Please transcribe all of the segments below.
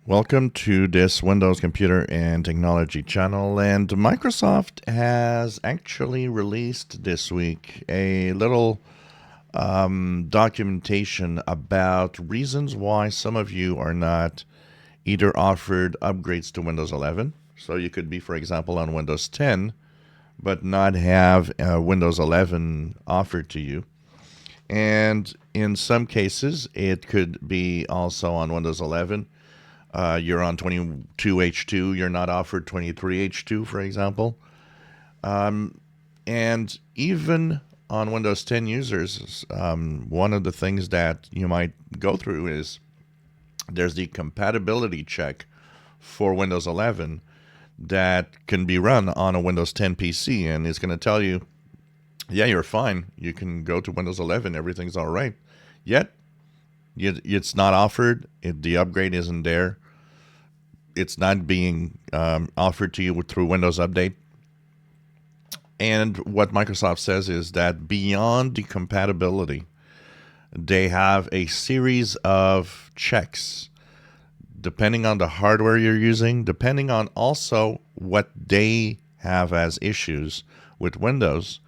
Welcome to this Windows Computer and Technology channel. And Microsoft has actually released this week a little documentation about reasons why some of you are not either offered upgrades to Windows 11. So you could be, for example, on Windows 10, but not have Windows 11 offered to you. And in some cases, it could be also on Windows 11. You're on 22H2, you're not offered 23H2, for example. And even on Windows 10 users, one of the things that you might go through is there's the compatibility check for Windows 11 that can be run on a Windows 10 PC, and it's going to tell you, yeah, you're fine. You can go to Windows 11, everything's all right. Yet, it's not offered, the upgrade isn't there. It's not being offered to you through Windows Update. And what Microsoft says is that beyond the compatibility, they have a series of checks depending on the hardware you're using, depending on also what they have as issues with Windows.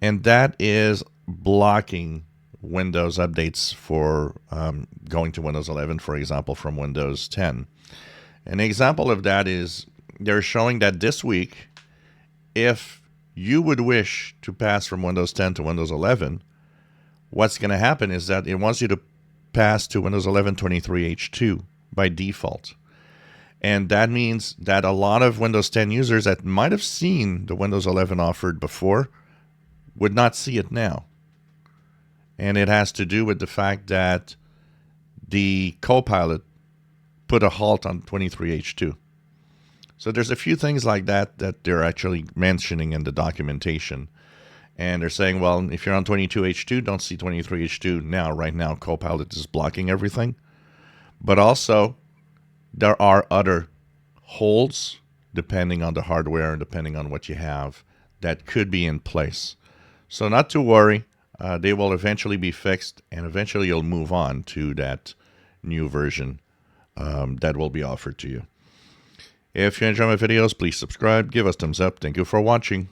And that is blocking Windows updates for going to Windows 11, for example, from Windows 10. An example of that is they're showing that this week, if you would wish to pass from Windows 10 to Windows 11, what's going to happen is that it wants you to pass to Windows 11 23H2 by default. And that means that a lot of Windows 10 users that might have seen the Windows 11 offered before would not see it now. And it has to do with the fact that the Copilot put a halt on 23H2. So there's a few things like that that they're actually mentioning in the documentation. And they're saying, well, if you're on 22H2, don't see 23H2 now. Right now, Copilot is blocking everything. But also, there are other holds, depending on the hardware and depending on what you have, that could be in place. So not to worry. They will eventually be fixed, and eventually you'll move on to that new version that will be offered to you. If you enjoy my videos, please subscribe, give us thumbs up. Thank you for watching.